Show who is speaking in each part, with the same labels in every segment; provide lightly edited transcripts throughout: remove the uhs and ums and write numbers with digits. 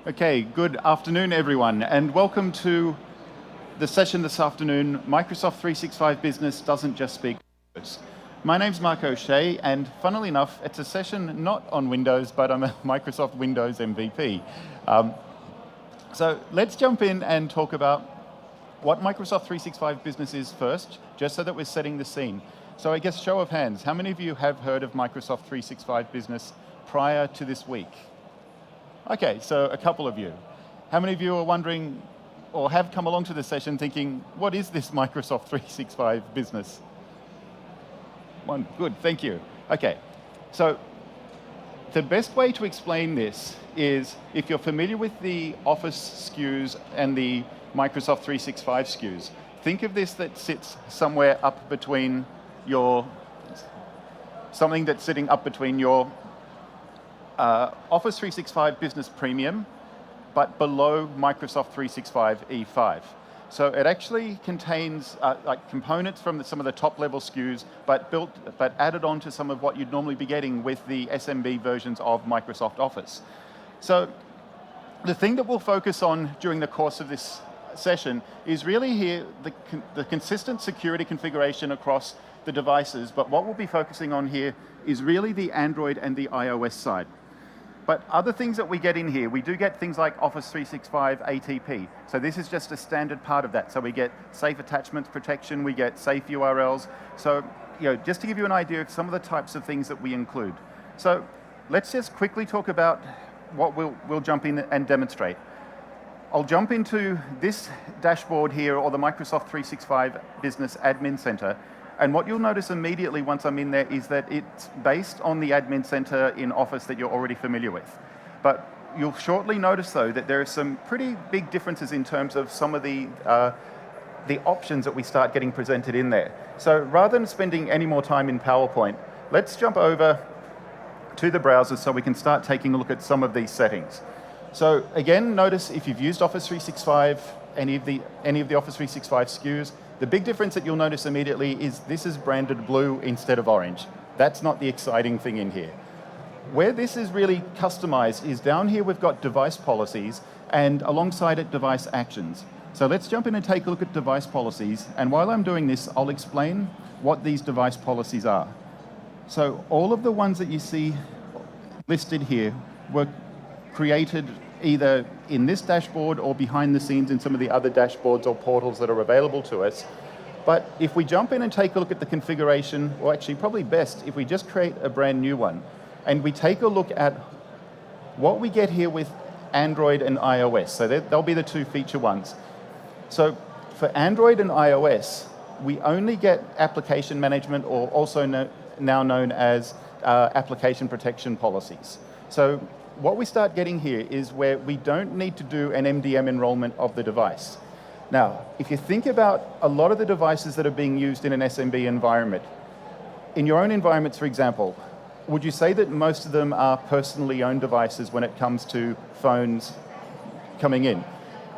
Speaker 1: Okay, good afternoon, everyone, and welcome to the session this afternoon, Microsoft 365 Business Doesn't Just Speak Windows. My name's Mark O'Shea, and funnily enough, it's a session not on Windows, but I'm a Microsoft Windows MVP. So let's jump in and talk about what Microsoft 365 Business is first, just so that we're setting the scene. So I guess show of hands, how many of you have heard of Microsoft 365 Business prior to this week? Okay, so a couple of you. How many of you are wondering or have come along to this session thinking, what is this Microsoft 365 Business? One, good, thank you. Okay, so the best way to explain this is if you're familiar with the Office SKUs and the Microsoft 365 SKUs, think of this that sits somewhere up between something that's sitting up between your Office 365 Business Premium, but below Microsoft 365 E5. So it actually contains like components from some of the top level SKUs, but added on to some of what you'd normally be getting with the SMB versions of Microsoft Office. So the thing that we'll focus on during the course of this session is really here the consistent security configuration across the devices, but what we'll be focusing on here is really the Android and the iOS side. But other things that we get in here, we do get things like Office 365 ATP. So this is just a standard part of that. So we get safe attachments protection, we get safe URLs. So just to give you an idea of some of the types of things that we include. So let's just quickly talk about what we'll jump in and demonstrate. I'll jump into this dashboard here, or the Microsoft 365 Business Admin Center. And what you'll notice immediately once I'm in there is that it's based on the Admin Center in Office that you're already familiar with. But you'll shortly notice, though, that there are some pretty big differences in terms of some of the options that we start getting presented in there. So rather than spending any more time in PowerPoint, let's jump over to the browser so we can start taking a look at some of these settings. So again, notice if you've used Office 365, any of the Office 365 SKUs, the big difference that you'll notice immediately is this is branded blue instead of orange. That's not the exciting thing in here. Where this is really customized is down here we've got device policies and alongside it device actions. So let's jump in and take a look at device policies, and while I'm doing this, I'll explain what these device policies are. So all of the ones that you see listed here were created either in this dashboard or behind the scenes in some of the other dashboards or portals that are available to us. But if we jump in and take a look at the configuration, or actually probably best if we just create a brand new one, and we take a look at what we get here with Android and iOS. So they'll be the two feature ones. So for Android and iOS, we only get application management, or also now known as application protection policies. So what we start getting here is where we don't need to do an MDM enrollment of the device. Now, if you think about a lot of the devices that are being used in an SMB environment, in your own environments, for example, would you say that most of them are personally owned devices when it comes to phones coming in?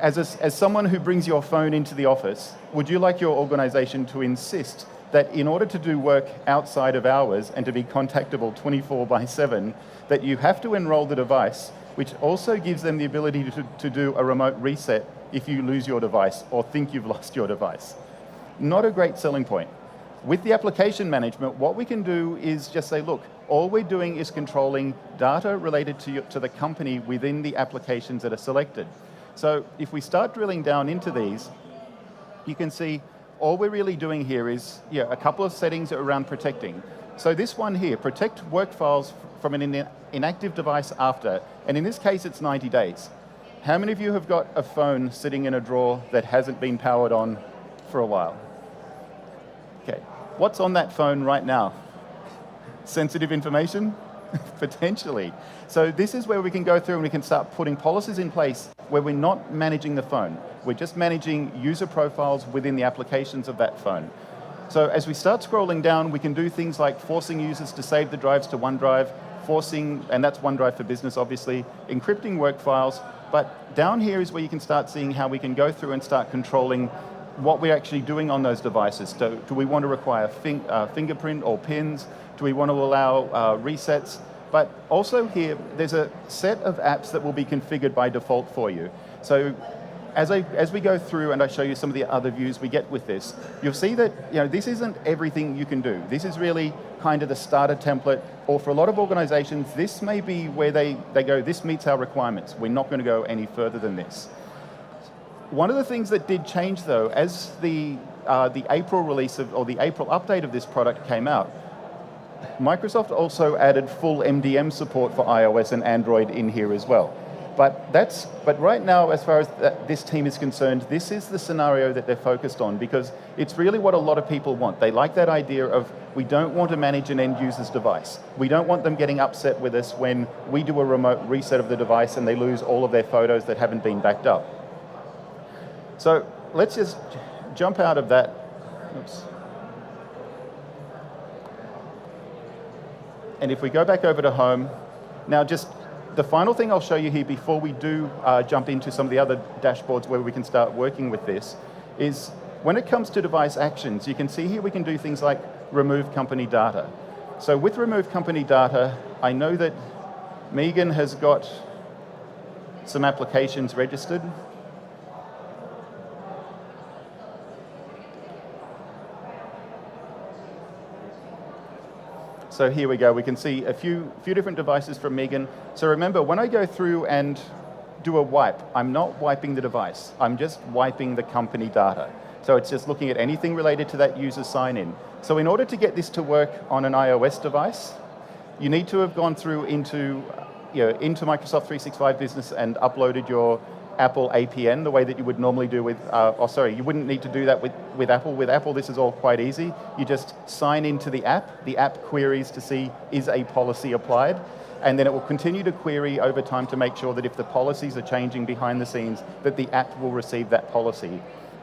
Speaker 1: As someone who brings your phone into the office, would you like your organization to insist that in order to do work outside of hours and to be contactable 24/7, that you have to enroll the device, which also gives them the ability to do a remote reset if you lose your device or think you've lost your device? Not a great selling point. With the application management, what we can do is just say, look, all we're doing is controlling data related to the company within the applications that are selected. So if we start drilling down into these, you can see all we're really doing here is a couple of settings around protecting. So this one here, protect work files from an inactive device after, and in this case it's 90 days. How many of you have got a phone sitting in a drawer that hasn't been powered on for a while? Okay, what's on that phone right now? Sensitive information? Potentially. So this is where we can go through and we can start putting policies in place where we're not managing the phone. We're just managing user profiles within the applications of that phone. So as we start scrolling down, we can do things like forcing users to save the drives to OneDrive, and that's OneDrive for Business obviously, encrypting work files, but down here is where you can start seeing how we can go through and start controlling what we're actually doing on those devices. Do we want to require fingerprint or pins? Do we want to allow resets? But also here, there's a set of apps that will be configured by default for you. So as we go through and I show you some of the other views we get with this, you'll see that this isn't everything you can do. This is really kind of the starter template, or for a lot of organizations, this may be where they go, this meets our requirements. We're not going to go any further than this. One of the things that did change though, as the April release or the April update of this product came out, Microsoft also added full MDM support for iOS and Android in here as well. But right now, as far as this team is concerned, this is the scenario that they're focused on, because it's really what a lot of people want. They like that idea of, we don't want to manage an end user's device. We don't want them getting upset with us when we do a remote reset of the device and they lose all of their photos that haven't been backed up. So let's just jump out of that. Oops. And if we go back over to home, now just the final thing I'll show you here before we do jump into some of the other dashboards where we can start working with this is when it comes to device actions, you can see here we can do things like remove company data. So with remove company data, I know that Megan has got some applications registered. So here we go, we can see a few different devices from Megan. So remember, when I go through and do a wipe, I'm not wiping the device, I'm just wiping the company data. So it's just looking at anything related to that user sign-in. So in order to get this to work on an iOS device, you need to have gone through into Microsoft 365 Business and uploaded your Apple APN the way that you would normally do with, you wouldn't need to do that with Apple. With Apple, this is all quite easy. You just sign into the app queries to see, is a policy applied? And then it will continue to query over time to make sure that if the policies are changing behind the scenes, that the app will receive that policy.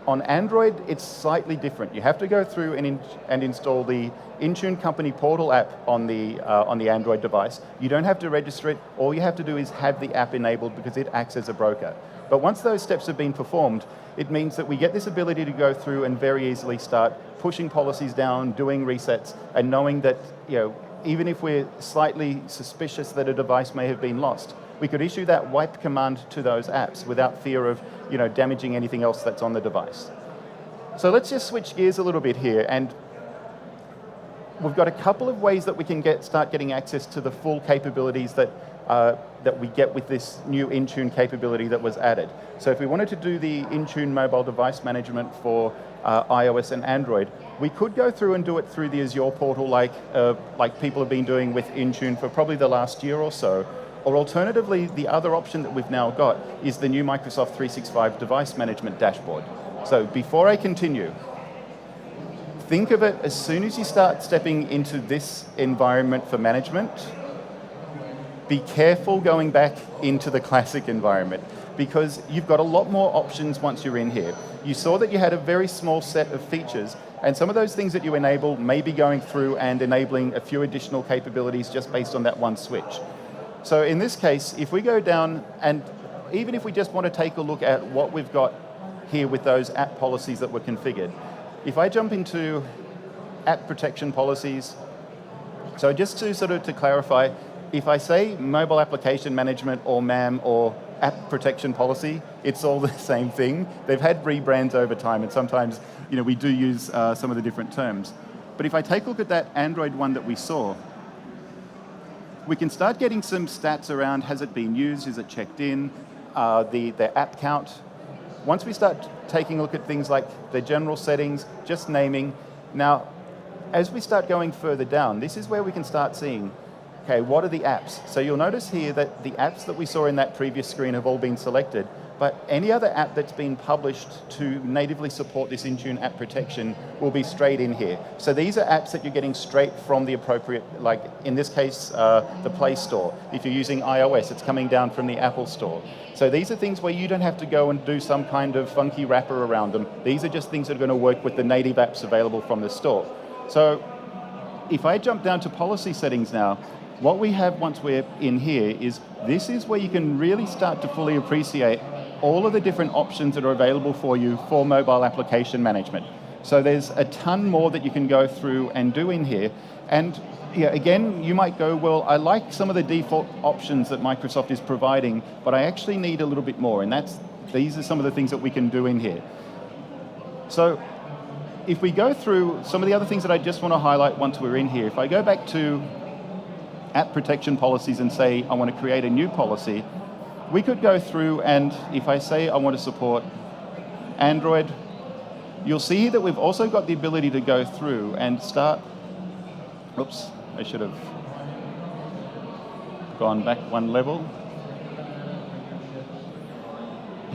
Speaker 1: On Android, it's slightly different. You have to go through and install the Intune company portal app on the Android device. You don't have to register it. All you have to do is have the app enabled because it acts as a broker. But once those steps have been performed, it means that we get this ability to go through and very easily start pushing policies down, doing resets, and knowing that even if we're slightly suspicious that a device may have been lost, we could issue that wipe command to those apps without fear of damaging anything else that's on the device. So let's just switch gears a little bit here, and we've got a couple of ways that we can start getting access to the full capabilities that we get with this new Intune capability that was added. So if we wanted to do the Intune mobile device management for iOS and Android, we could go through and do it through the Azure portal like people have been doing with Intune for probably the last year or so. Or alternatively, the other option that we've now got is the new Microsoft 365 device management dashboard. So before I continue, think of it as soon as you start stepping into this environment for management, be careful going back into the classic environment because you've got a lot more options once you're in here. You saw that you had a very small set of features, and some of those things that you enable may be going through and enabling a few additional capabilities just based on that one switch. So in this case, if we go down, and even if we just want to take a look at what we've got here with those app policies that were configured, if I jump into app protection policies, so just to clarify, if I say mobile application management or MAM or app protection policy, it's all the same thing. They've had rebrands over time, and sometimes we do use some of the different terms. But if I take a look at that Android one that we saw, we can start getting some stats around, has it been used, is it checked in, the app count. Once we start taking a look at things like the general settings, just naming. Now, as we start going further down, this is where we can start seeing, okay, what are the apps? So you'll notice here that the apps that we saw in that previous screen have all been selected, but any other app that's been published to natively support this Intune app protection will be straight in here. So these are apps that you're getting straight from the appropriate, like in this case, the Play Store. If you're using iOS, it's coming down from the Apple Store. So these are things where you don't have to go and do some kind of funky wrapper around them. These are just things that are going to work with the native apps available from the store. So if I jump down to policy settings now, what we have once we're in here is this is where you can really start to fully appreciate all of the different options that are available for you for mobile application management. So there's a ton more that you can go through and do in here. And yeah, again, you might go, well, I like some of the default options that Microsoft is providing, but I actually need a little bit more, and these are some of the things that we can do in here. So if we go through some of the other things that I just want to highlight once we're in here, if I go back to app protection policies and say I want to create a new policy, we could go through, and if I say I want to support Android, you'll see that we've also got the ability to go through and start, oops, I should have gone back one level.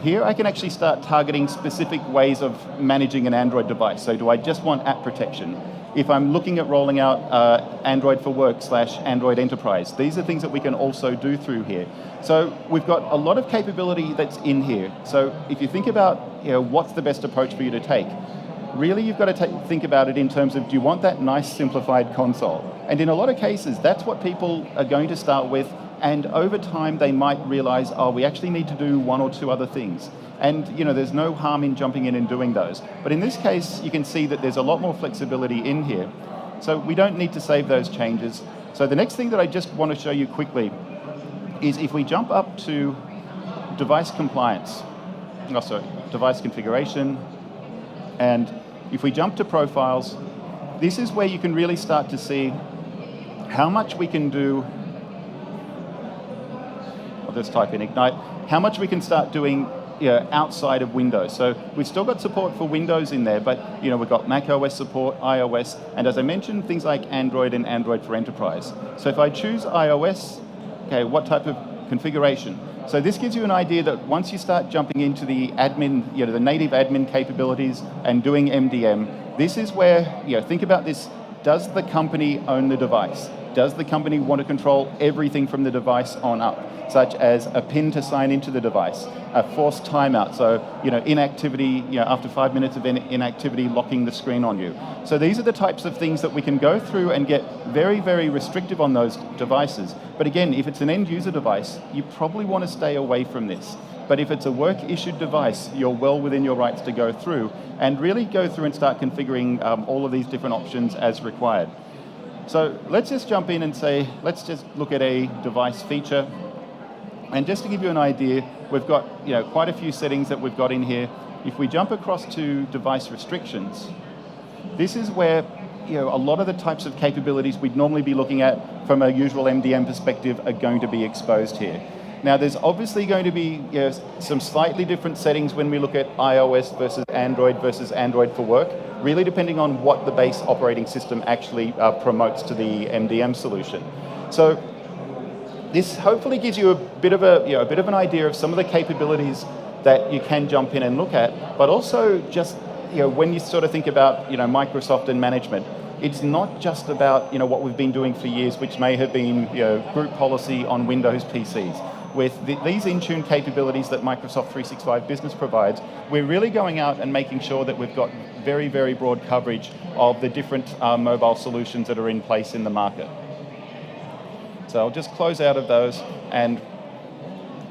Speaker 1: Here I can actually start targeting specific ways of managing an Android device. So do I just want app protection? If I'm looking at rolling out Android for Work / Android Enterprise, these are things that we can also do through here. So we've got a lot of capability that's in here. So if you think about what's the best approach for you to take, really you've got to think about it in terms of, do you want that nice simplified console? And in a lot of cases, that's what people are going to start with, and over time they might realize, oh, we actually need to do one or two other things. And there's no harm in jumping in and doing those. But in this case, you can see that there's a lot more flexibility in here. So we don't need to save those changes. So the next thing that I just want to show you quickly is if we jump up to device compliance, device configuration, and if we jump to profiles, this is where you can really start to see how much we can do. I'll just type in Ignite. How much we can start doing outside of Windows. So we've still got support for Windows in there, but we've got Mac OS support, iOS, and as I mentioned, things like Android and Android for Enterprise. So if I choose iOS, okay, what type of configuration? So this gives you an idea that once you start jumping into the admin, the native admin capabilities and doing MDM, this is where, think about this, does the company own the device? Does the company want to control everything from the device on up, such as a PIN to sign into the device, a forced timeout, so inactivity, after 5 minutes of inactivity, locking the screen on you. So these are the types of things that we can go through and get very, very restrictive on those devices. But again, if it's an end user device, you probably want to stay away from this. But if it's a work-issued device, you're well within your rights to go through and really go through and start configuring all of these different options as required. So let's just jump in and say, let's just look at a device feature. And just to give you an idea, we've got quite a few settings that we've got in here. If we jump across to device restrictions, this is where a lot of the types of capabilities we'd normally be looking at from a usual MDM perspective are going to be exposed here. Now, there's obviously going to be some slightly different settings when we look at iOS versus Android for Work, really depending on what the base operating system actually promotes to the MDM solution. So this hopefully gives you a bit of an idea of some of the capabilities that you can jump in and look at, but also just when you sort of think about Microsoft and management, it's not just about what we've been doing for years, which may have been group policy on Windows PCs. With these Intune capabilities that Microsoft 365 Business provides, we're really going out and making sure that we've got very, very broad coverage of the different mobile solutions that are in place in the market. So I'll just close out of those, and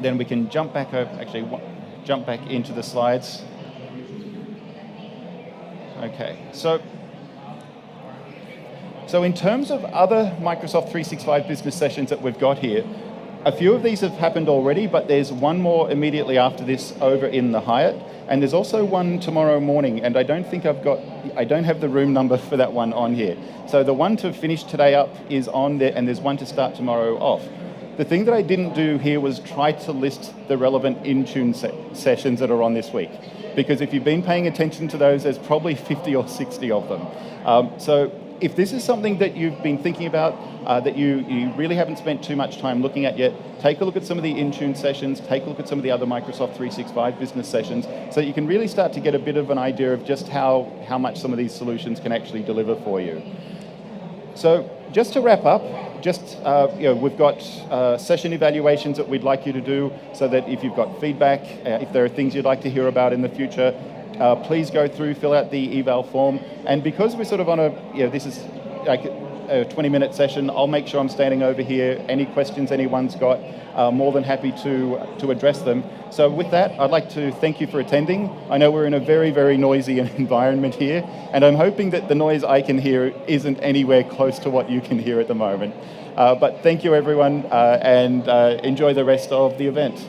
Speaker 1: then we can jump back into the slides. Okay, so in terms of other Microsoft 365 Business sessions that we've got here, a few of these have happened already, but there's one more immediately after this over in the Hyatt, and there's also one tomorrow morning, and I don't have the room number for that one on here. So the one to finish today up is on there, and there's one to start tomorrow off. The thing that I didn't do here was try to list the relevant Intune sessions that are on this week, because if you've been paying attention to those, there's probably 50 or 60 of them. So if this is something that you've been thinking about, that you really haven't spent too much time looking at yet, take a look at some of the Intune sessions, take a look at some of the other Microsoft 365 Business sessions, so that you can really start to get a bit of an idea of just how much some of these solutions can actually deliver for you. So just to wrap up, we've got session evaluations that we'd like you to do, so that if you've got feedback, if there are things you'd like to hear about in the future, please go through, fill out the eval form. And because we're sort of on this is like a 20-minute session. I'll make sure I'm standing over here. Any questions anyone's got, more than happy to address them. So with that, I'd like to thank you for attending. I know we're in a very, very noisy environment here, and I'm hoping that the noise I can hear isn't anywhere close to what you can hear at the moment. But thank you, everyone, and enjoy the rest of the event.